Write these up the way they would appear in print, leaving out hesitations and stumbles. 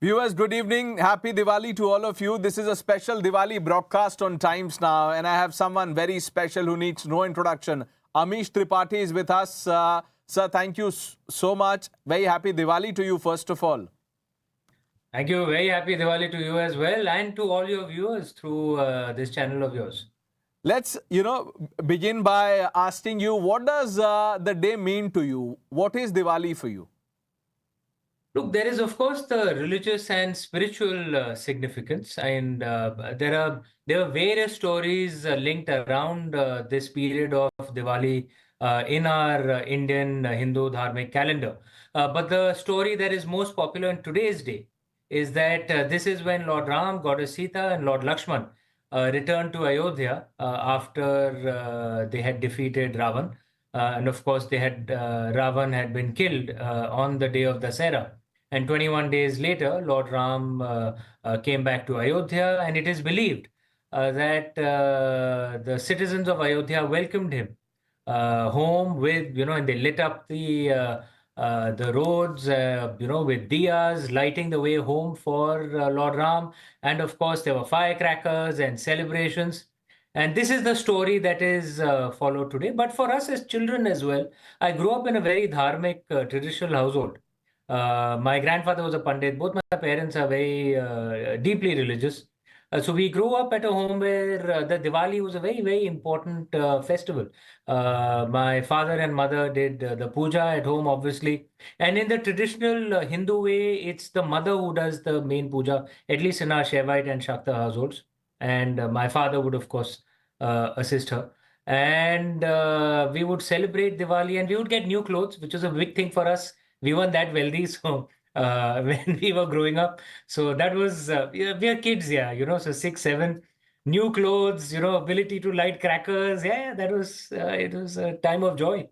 Viewers, good evening. Happy Diwali to all of you. This is a special Diwali broadcast on Times Now, and I have someone very special who needs no introduction. Amish Tripathi is with us. Sir, thank you so much. Very happy Diwali to you, first of all. Thank you. Very happy Diwali to you as well, and to all your viewers through this channel of yours. Let's, begin by asking you, what does the day mean to you? What is Diwali for you? Look, there is of course the religious and spiritual significance, and there are various stories linked around this period of Diwali in our Indian Hindu Dharmic calendar. But the story that is most popular in today's day is that this is when Lord Ram, Goddess Sita, and Lord Lakshman returned to Ayodhya after they had defeated Ravan, and of course they had Ravan had been killed on the day of Dasera. And 21 days later, Lord Ram came back to Ayodhya, and it is believed that the citizens of Ayodhya welcomed him home with, and they lit up the roads, with diyas, lighting the way home for Lord Ram. And of course, there were firecrackers and celebrations. And this is the story that is followed today. But for us as children as well, I grew up in a very dharmic, traditional household. My grandfather was a Pandit. Both my parents are very deeply religious. So we grew up at a home where the Diwali was a very, very important festival. My father and mother did the puja at home, obviously. And in the traditional Hindu way, it's the mother who does the main puja, at least in our Shaivite and Shakta households. And my father would, of course, assist her. And we would celebrate Diwali, and we would get new clothes, which was a big thing for us. We weren't that wealthy, so when we were growing up, so that was we are kids, yeah, so 6, 7, new clothes, ability to light crackers, yeah, that was it was a time of joy.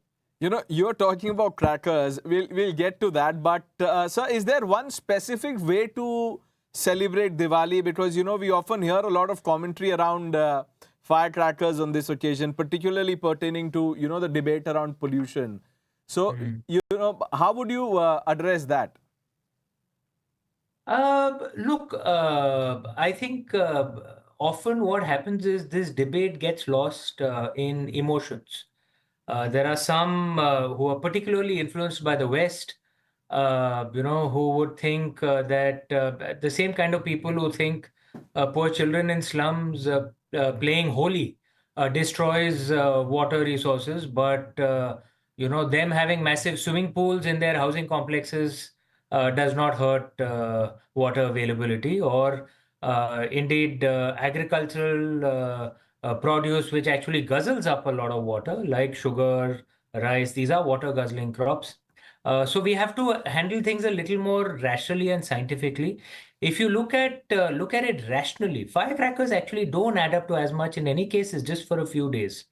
You're talking about crackers. We'll get to that. But, sir, is there one specific way to celebrate Diwali? Because, we often hear a lot of commentary around firecrackers on this occasion, particularly pertaining to, the debate around pollution. So, how would you address that? Look, I think often what happens is this debate gets lost in emotions. There are some who are particularly influenced by the West, who would think that the same kind of people who think poor children in slums playing holy destroys water resources, but them having massive swimming pools in their housing complexes does not hurt water availability, or indeed agricultural produce which actually guzzles up a lot of water, like sugar, rice. These are water guzzling crops. So we have to handle things a little more rationally and scientifically. If you look at it rationally, firecrackers actually don't add up to as much in any cases, just for a few days.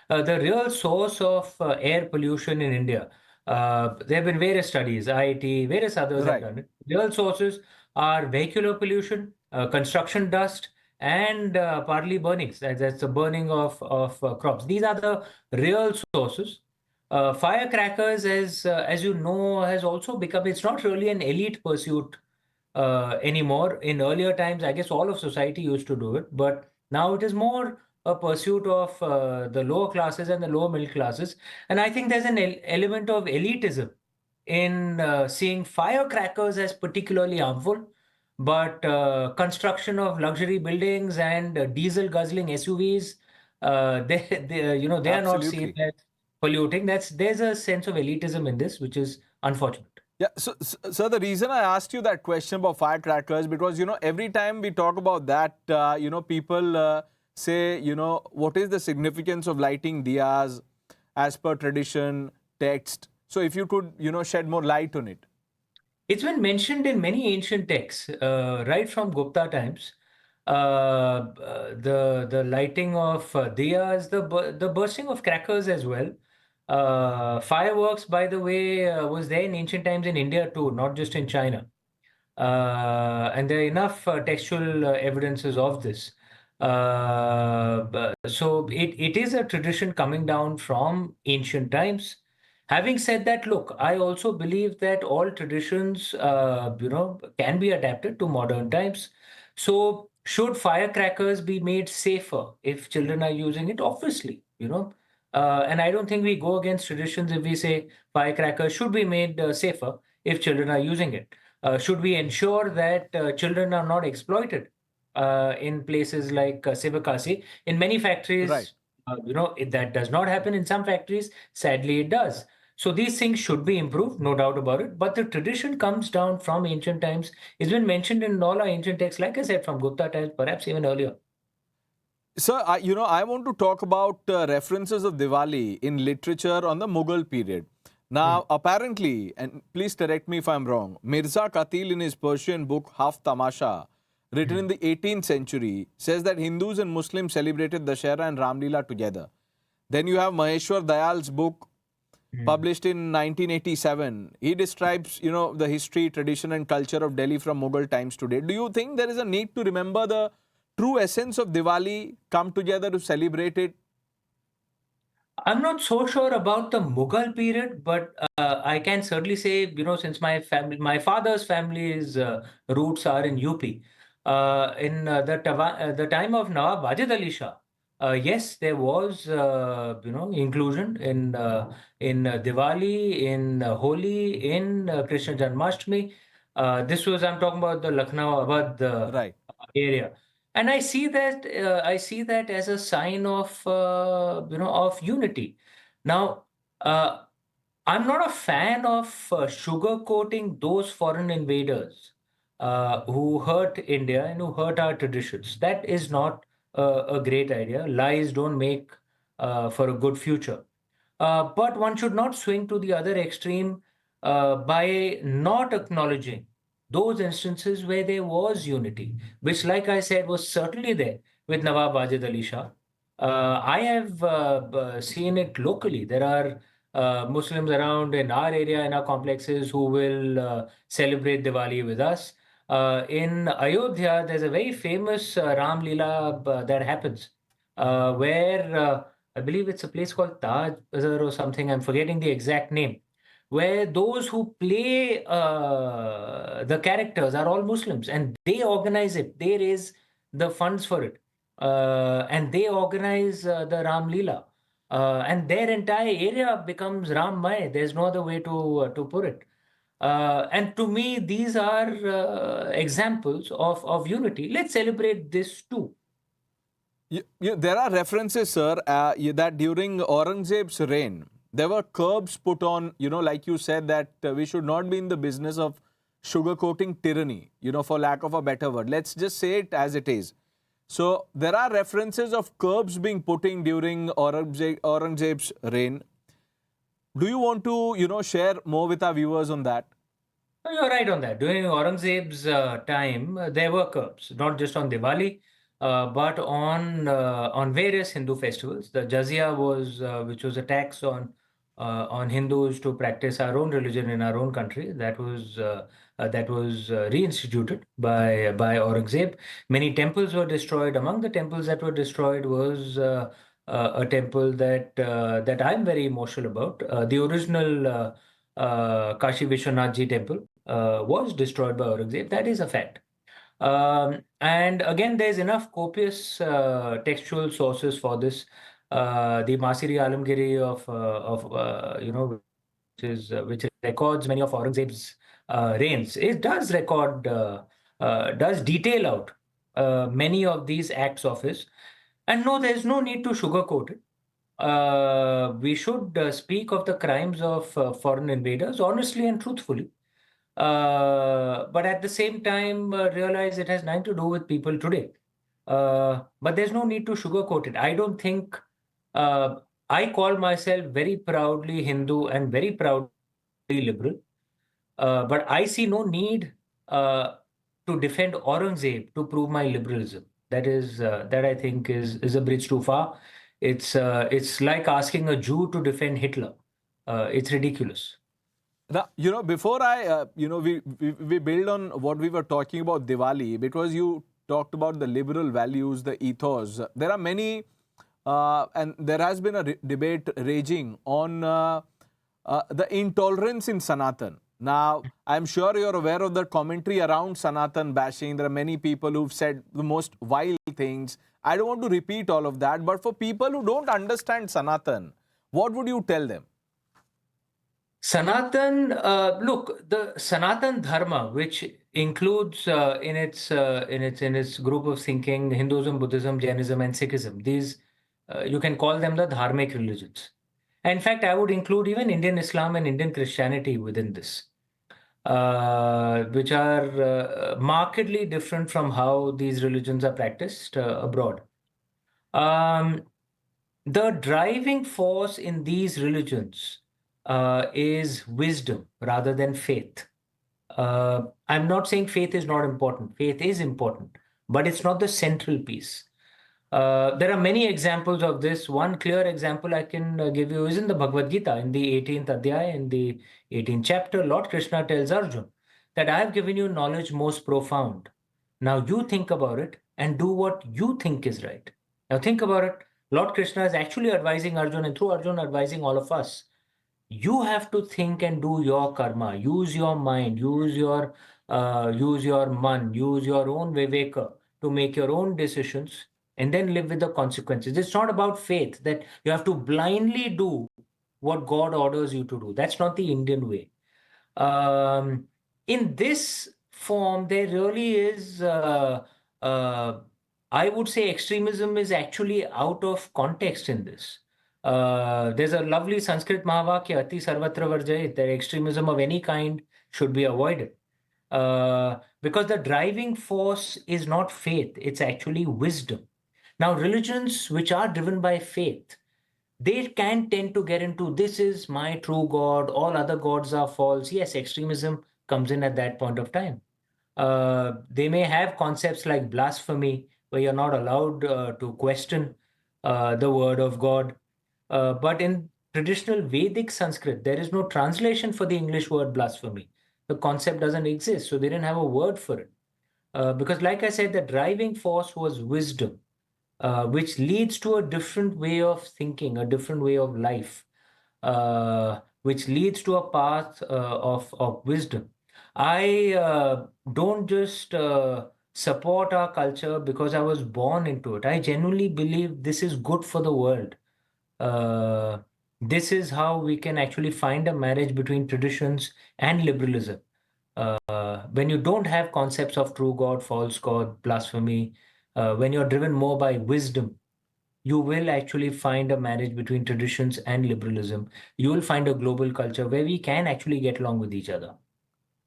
The real source of air pollution in India, there have been various studies, IIT, various others have Right. done it. Real sources are vehicular pollution, construction dust, and partly burnings. That's the burning of crops. These are the real sources. Firecrackers, as you know, has also become, it's not really an elite pursuit anymore. In earlier times, I guess all of society used to do it, but now it is more a pursuit of the lower classes and the lower middle classes. And I think there's an element of elitism in seeing firecrackers as particularly harmful, but construction of luxury buildings and diesel guzzling SUVs, they are not seen Absolutely. as polluting. There's a sense of elitism in this, which is unfortunate. Yeah, so the reason I asked you that question about firecrackers, because, every time we talk about that, people say, what is the significance of lighting diyas as per tradition, text? So if you could, shed more light on it. It's been mentioned in many ancient texts, right from Gupta times. The lighting of diyas, the bursting of crackers as well. Fireworks, by the way, was there in ancient times in India too, not just in China. And there are enough textual evidences of this. So it is a tradition coming down from ancient times. Having said that, look, I also believe that all traditions, can be adapted to modern times. So, should firecrackers be made safer if children are using it? Obviously, and I don't think we go against traditions if we say firecrackers should be made safer if children are using it. Should we ensure that children are not exploited in places like Sivakasi? In many Right. factories, that does not happen. In some factories, sadly, it does. So these things should be improved, no doubt about it. But the tradition comes down from ancient times. It's been mentioned in all our ancient texts, like I said, from Gupta times, perhaps even earlier. Sir, I want to talk about references of Diwali in literature on the Mughal period. Hmm. Now, apparently, and please correct me if I'm wrong, Mirza Katil in his Persian book Half Tamasha, written in Hmm. the 18th century, says that Hindus and Muslims celebrated Dashera and Ramlila together. Then you have Maheshwar Dayal's book, Hmm. published in 1987. He describes, the history, tradition, and culture of Delhi from Mughal times today. Do you think there is a need to remember the true essence of Diwali, come together to celebrate it? I'm not so sure about the Mughal period, but I can certainly say, since my father's family's roots are in UP, in the time of Nawab Wajid Ali Shah, yes, there was, inclusion in Diwali, in Holi, in Krishna Janmashtami. I'm talking about the Lucknow Awadh Right. area. And I see that as a sign of of unity. Now, uh, I'm not a fan of sugarcoating those foreign invaders who hurt India and who hurt our traditions. That is not a great idea. Lies don't make for a good future. But one should not swing to the other extreme by not acknowledging those instances where there was unity, which, like I said, was certainly there with Nawab Wajid Ali Shah. I have seen it locally. There are Muslims around in our area, in our complexes, who will celebrate Diwali with us. In Ayodhya, there's a very famous Ram Leela that happens, where I believe it's a place called Taj Bazar or something. I'm forgetting the exact name, where those who play the characters are all Muslims, and they organize it. They raise the funds for it, and they organize the Ram Leela, and their entire area becomes Rammay. There's no other way to put it. And to me, these are examples of unity. Let's celebrate this too. There are references, sir, that during Aurangzeb's reign, there were curbs put on, like you said, that we should not be in the business of sugarcoating tyranny, for lack of a better word. Let's just say it as it is. So there are references of curbs being put in during Aurangzeb's reign. Do you want to, share more with our viewers on that? No, you're right on that. During Aurangzeb's time, there were curbs, not just on Diwali, but on various Hindu festivals. The jizya was, which was a tax on Hindus to practice our own religion in our own country. That was reinstituted by Aurangzeb. Many temples were destroyed. Among the temples that were destroyed was a temple that I'm very emotional about. The original Kashi Vishwanath Ji temple was destroyed by Aurangzeb. That is a fact. And again, there's enough copious textual sources for this. The Masiri Alamgiri which records many of Aurangzeb's reigns. It does does detail out many of these acts of his. And no, there's no need to sugarcoat it. We should speak of the crimes of foreign invaders honestly and truthfully, but at the same time realize it has nothing to do with people today. But there's no need to sugarcoat it. I don't think uh, I call myself very proudly Hindu and very proudly liberal, but I see no need uh, to defend Aurangzeb to prove my liberalism. That I think is a bridge too far. It's like asking a Jew to defend Hitler. It's ridiculous. Now, before we build on what we were talking about Diwali, because you talked about the liberal values, the ethos. There are many, and there has been a debate raging on the intolerance in Sanatan. Now, I'm sure you're aware of the commentary around Sanatan bashing. There are many people who've said the most vile things. I don't want to repeat all of that, but for people who don't understand Sanatan, what would you tell them? Sanatan, look, the Sanatan Dharma, which includes in its group of thinking Hinduism, Buddhism, Jainism, and Sikhism. These you can call them the dharmic religions. In fact, I would include even Indian Islam and Indian Christianity within this, which are markedly different from how these religions are practiced abroad. Um, the driving force in these religions is wisdom rather than faith. I'm not saying faith is not important. Faith is important, but it's not the central piece. There are many examples of this. One clear example I can give you is in the Bhagavad Gita, in the 18th Adhyaya, in the 18th chapter. Lord Krishna tells Arjun that I have given you knowledge most profound. Now you think about it and do what you think is right. Now think about it. Lord Krishna is actually advising Arjun, and through Arjun, advising all of us. You have to think and do your karma. Use your mind. Use your man. Use your own viveka to make your own decisions, and then live with the consequences. It's not about faith that you have to blindly do what God orders you to do. That's not the Indian way. Um, in this form, there really is, uh, I would say, extremism is actually out of context in this. There's a lovely Sanskrit Mahavakya, Ati Sarvatra Varjayet, that extremism of any kind should be avoided. Because the driving force is not faith, it's actually wisdom. Now, religions which are driven by faith, they can tend to get into this is my true God, all other gods are false. Yes, extremism comes in at that point of time. They may have concepts like blasphemy, where you're not allowed to question the word of God. But in traditional Vedic Sanskrit, there is no translation for the English word blasphemy. The concept doesn't exist, so they didn't have a word for it. Because, like I said, the driving force was wisdom, which leads to a different way of thinking, a different way of life, which leads to a path of wisdom. I don't just support our culture because I was born into it. I genuinely believe this is good for the world. Uh, this is how we can actually find a marriage between traditions and liberalism. When you don't have concepts of true God, false God, blasphemy, when you're driven more by wisdom, you will actually find a marriage between traditions and liberalism. You will find a global culture where we can actually get along with each other.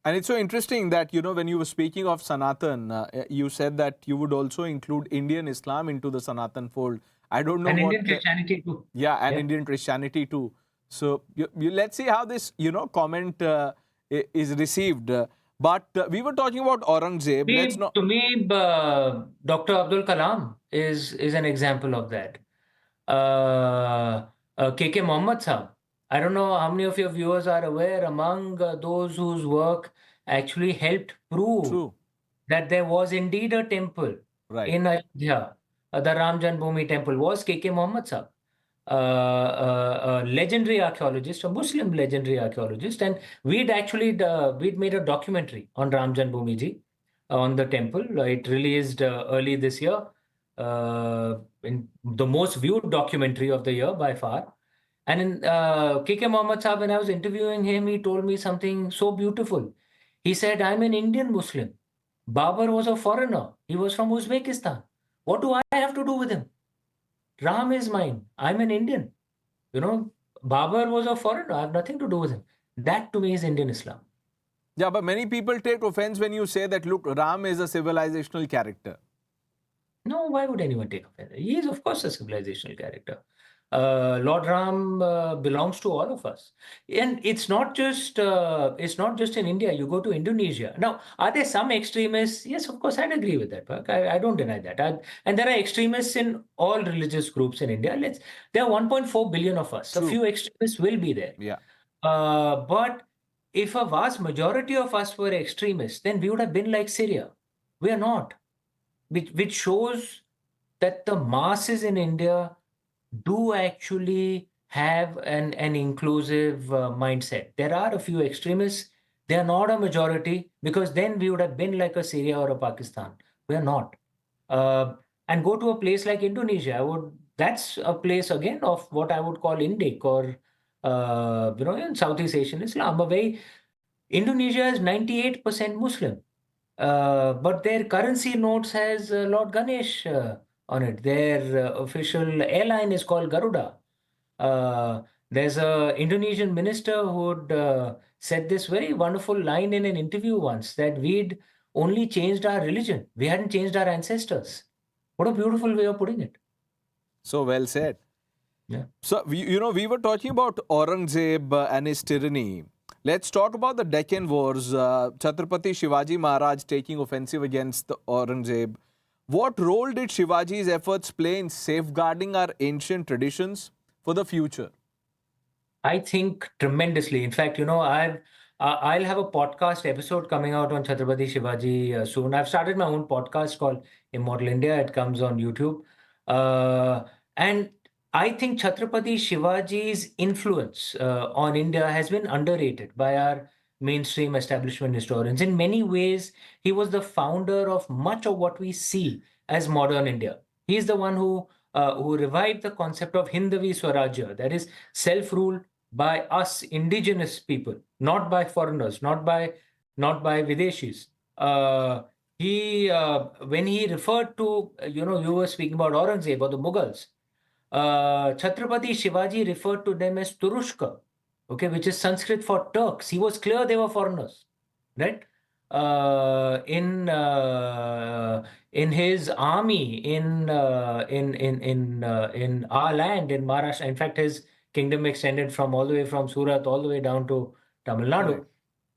And it's so interesting that, when you were speaking of Sanatan, you said that you would also include Indian Islam into the Sanatan fold. I don't know And what, Indian Christianity too. yeah, and Yeah. Indian Christianity too. So let's see how this, comment is received. But we were talking about Aurangzeb. Let's not. To me, Dr. Abdul Kalam is an example of that. KK Mohammed Saab. I don't know how many of your viewers are aware, among those whose work actually helped prove True. that there was indeed a temple Right. in Ayodhya. The Ram Janmabhoomi temple was KK Mohammed Saab, a legendary archaeologist, a Muslim legendary archaeologist, and we'd made a documentary on Ram Janmabhoomi ji, on the temple. It released early this year, in the most viewed documentary of the year by far. And in KK Mohammed Saab, when I was interviewing him, he told me something so beautiful. He said, I'm an Indian Muslim. Babar was a foreigner. He was from Uzbekistan. What do I have to do with him? Ram is mine. I'm an Indian. You know, Babar was a foreigner. I have nothing to do with him. That to me is Indian Islam. Yeah, but many people take offense when you say that, look, Ram is a civilizational character. No, why would anyone take offense? He is, of course, a civilizational character. Lord Ram belongs to all of us, and it's not just in India. You go to Indonesia now. Are there some extremists? Yes, of course, I'd agree with that. Park. I don't deny that. And there are extremists in all religious groups in India. There are 1.4 billion of us. A True. few extremists will be there. Yeah. But if a vast majority of us were extremists, then we would have been like Syria. We are not, which shows that the masses in India do actually have an inclusive mindset. There are a few extremists. They are not a majority, because then we would have been like a Syria or a Pakistan. We are not. Uh, and go to a place like Indonesia. That's a place again of what I would call Indic, or in Southeast Asian Islam. Indonesia is 98% Muslim, but their currency notes has Lord Ganesh on it. Their official airline is called Garuda. Uh, there's a Indonesian minister who'd said this very wonderful line in an interview once, that we'd only changed our religion. We hadn't changed our ancestors. What a beautiful way of putting it. So well said. Yeah. So, we were talking about Aurangzeb and his tyranny. Let's talk about the Deccan Wars. Chhatrapati Shivaji Maharaj taking offensive against the Aurangzeb. What role did Shivaji's efforts play in safeguarding our ancient traditions for the future? I think tremendously. In fact, I'll have a podcast episode coming out on Chhatrapati Shivaji soon. I've started my own podcast called Immortal India. It comes on YouTube, and I think Chhatrapati Shivaji's influence on India has been underrated by our mainstream establishment historians. In many ways, he was the founder of much of what we see as modern India. He's the one who revived the concept of Hindavi Swarajya, that is self-rule by us indigenous people, not by foreigners, not by Videshis. He When he referred to, you were speaking about Aurangzeb or the Mughals. Chhatrapati Shivaji referred to them as Turushka, okay, which is Sanskrit for Turks. He was clear they were foreigners, right? Uh, in uh, in his army in our land in Maharashtra. In fact, his kingdom extended from all the way from Surat all the way down to Tamil Right.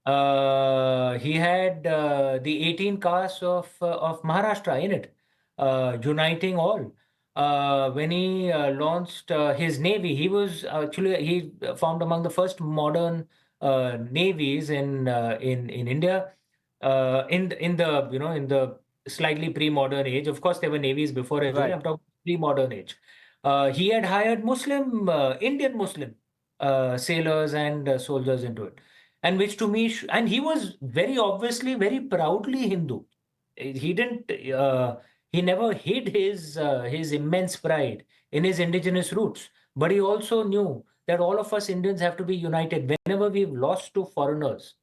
Nadu. He had the 18 castes of Maharashtra in it, uniting all. When he launched his navy, he formed among the first modern navies in India. In the slightly pre-modern age. Of course, there were navies before as well. Right. I'm talking pre-modern age. He had hired Indian Muslim sailors and soldiers into it, and which to me, and he was very obviously, very proudly Hindu. He didn't. He never hid his immense pride in his indigenous roots, but he also knew that all of us Indians have to be united. Whenever we've lost to foreigners,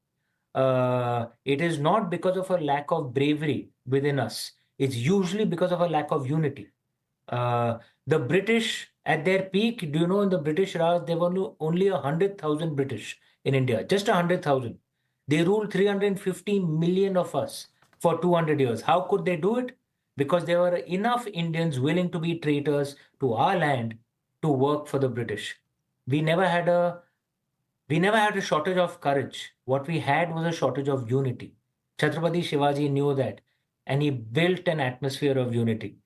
it is not because of a lack of bravery within us. It's usually because of a lack of unity. The British at their peak, do you know, in the British Raj, there were only 100,000 British in India, just 100,000. They ruled 350 million of us for 200 years. How could they do it? Because there were enough Indians willing to be traitors to our land to work for the British. We never had a we never had a shortage of courage. What we had was a shortage of unity. Chhatrapati Shivaji knew that, and he built an atmosphere of unity.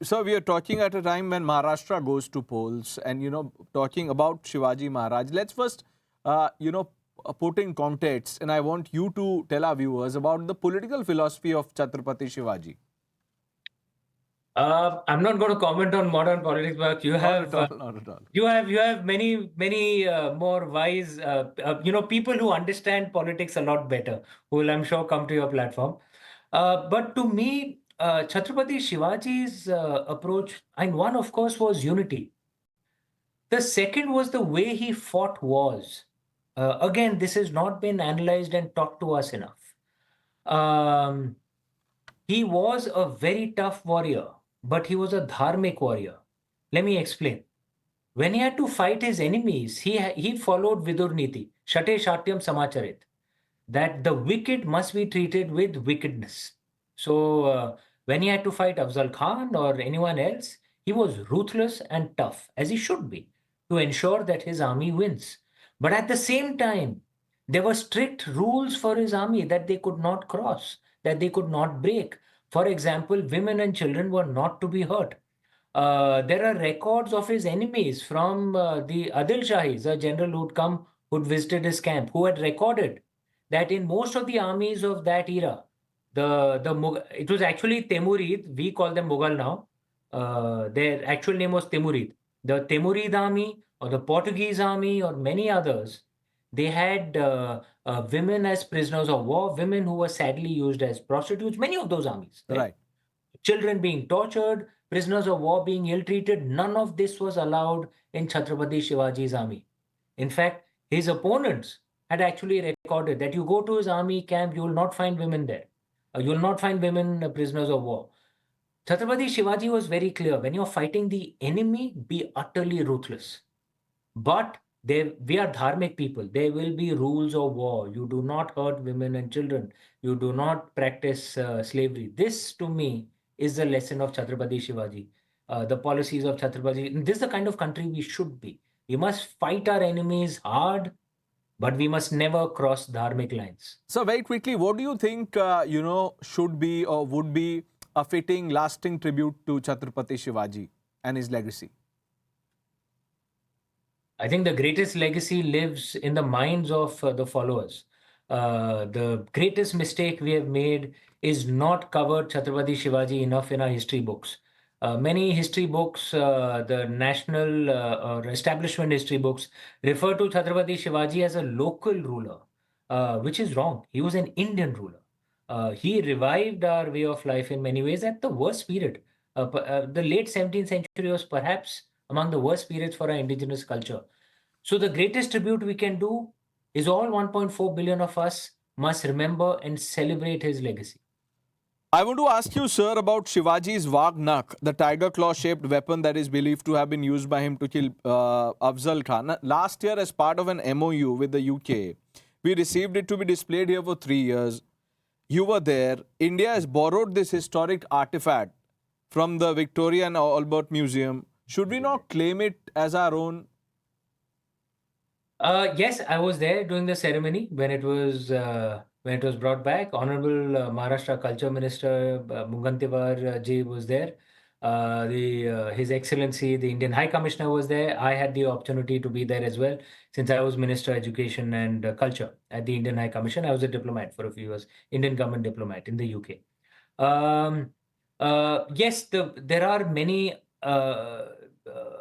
So we are talking at a time when Maharashtra goes to polls, and talking about Shivaji Maharaj. Let's first, put in context, and I want you to tell our viewers about the political philosophy of Chhatrapati Shivaji. I'm not going to comment on modern politics, but you Not have at all, not at all. you have many more wise people who understand politics a lot better, who will, I'm sure, come to your platform. But to me, Chhatrapati Shivaji's approach, and one, of course, was unity. The second was the way he fought wars. Again, this has not been analyzed and taught to us enough. Um, he was a very tough warrior, but he was a dharmic warrior. Let me explain. When he had to fight his enemies, he followed Vidur Niti, Shate Shatyam Samacharit, that the wicked must be treated with wickedness. So when he had to fight Afzal Khan or anyone else, he was ruthless and tough, as he should be, to ensure that his army wins. But at the same time, there were strict rules for his army that they could not cross, that they could not break. For example, women and children were not to be hurt. There are records of his enemies from the Adil Shahis, a general who'd visited his camp, who had recorded that in most of the armies of that era, it was actually Timurid. We call them Mughal now. Their actual name was Timurid. The Timurid army or the Portuguese army or many others, they had women as prisoners of war, women who were sadly used as prostitutes, many of those armies, right? Right. Children being tortured, prisoners of war being ill-treated. None of this was allowed in Chhatrapati Shivaji's army. In fact, his opponents had actually recorded that you go to his army camp, you will not find women there. You will not find women prisoners of war. Chhatrapati Shivaji was very clear, when you're fighting the enemy, be utterly ruthless. But we are dharmic people. There will be rules of war. You do not hurt women and children. You do not practice slavery. This, to me, is the lesson of Chhatrapati Shivaji. The policies of Chhatrapati. This is the kind of country we should be. We must fight our enemies hard, but we must never cross dharmic lines. So very quickly, what do you think, should be or would be a fitting, lasting tribute to Chhatrapati Shivaji and his legacy? I think the greatest legacy lives in the minds of the followers. The greatest mistake we have made is not covered Chhatrapati Shivaji enough in our history books. Many history books, the national or establishment history books, refer to Chhatrapati Shivaji as a local ruler, which is wrong. He was an Indian ruler. He revived our way of life in many ways at the worst period. The late 17th century was perhaps among the worst periods for our indigenous culture. So the greatest tribute we can do is all 1.4 billion of us must remember and celebrate his legacy. I want to ask you, sir, about Shivaji's Wagn, the tiger claw shaped weapon that is believed to have been used by him to kill Afzal Khan. Last year, as part of an MOU with the UK, we received it to be displayed here for 3 years. You were there. India has borrowed this historic artifact from the Victoria and Albert Museum. Should we not claim it as our own? Yes, I was there during the ceremony when it was brought back. Honorable Maharashtra Culture Minister Mungantiwar ji was there. His Excellency, the Indian High Commissioner, was there. I had the opportunity to be there as well, since I was Minister Education and Culture at the Indian High Commission. I was a diplomat for a few years, Indian government diplomat in the UK. Yes, there are many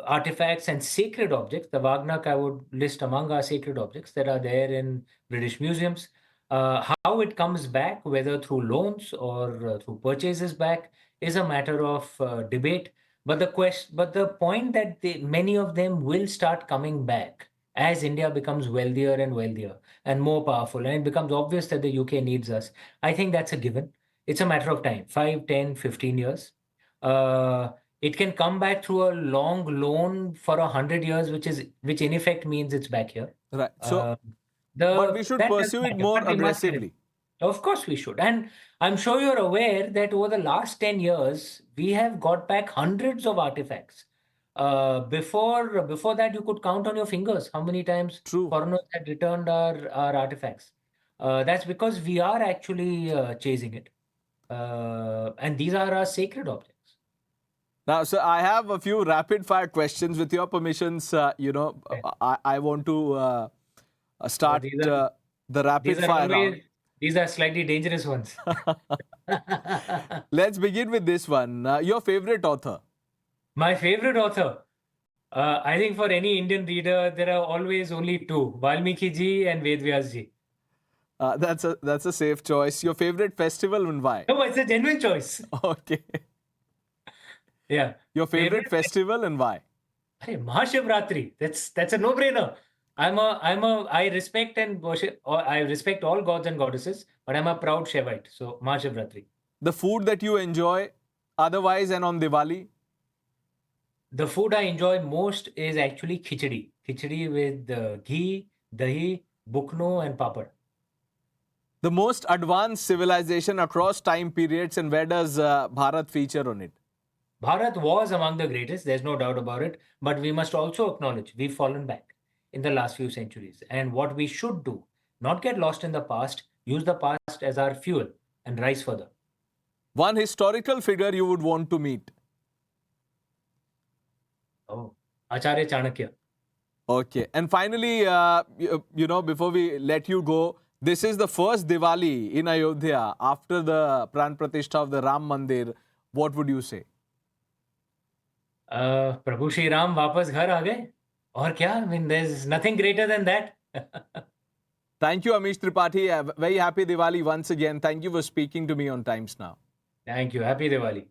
artifacts and sacred objects. The Wagnak I would list among our sacred objects that are there in British museums. How it comes back, whether through loans or through purchases back, is a matter of debate. But the point that many of them will start coming back as India becomes wealthier and wealthier and more powerful, and it becomes obvious that the UK needs us. I think that's a given. It's a matter of time, 5, 10, 15 years. It can come back through a long loan for 100 years, which in effect means it's back here. Right. So, Uh, but we should that doesn't pursue it matter, more but we must aggressively. of course we should. And I'm sure you're aware that over the last 10 years, we have got back hundreds of artifacts. Before that, you could count on your fingers how many times True. foreigners had returned our artifacts. That's because we are actually chasing it. And these are our sacred objects. Now, so I have a few rapid fire questions. With your permissions, Okay. I want to So start the rapid these are fire round. always these are slightly dangerous ones. Let's begin with this one. Your favorite author? My favorite author. I think for any Indian reader, there are always only two: Valmiki ji and Ved Vyas ji. That's a safe choice. Your favorite festival and why? No, it's a genuine choice. Okay. Yeah. Your favorite festival and why? Hey, Mahashivratri. That's a no-brainer. I respect and worship. I respect all gods and goddesses, but I'm a proud Shaivite. So Mahashivratri. The food that you enjoy otherwise and on Diwali? The food I enjoy most is actually khichdi. Khichdi with ghee, dahi, bukno, and papad. The most advanced civilization across time periods, and where does Bharat feature on it? Bharat was among the greatest, there's no doubt about it, but we must also acknowledge we've fallen back in the last few centuries. And what we should do, not get lost in the past, use the past as our fuel and rise further. One historical figure you would want to meet? Oh, Acharya Chanakya. Okay. And finally, before we let you go, this is the first Diwali in Ayodhya after the Pran Pratishtha of the Ram Mandir. What would you say? प्रभु श्री राम वापस घर आ गए और क्या, I mean, there's nothing greater than that. Thank you, Amish Tripathi. Very happy Diwali once again. Thank you for speaking to me on Times Now. Thank you. Happy Diwali.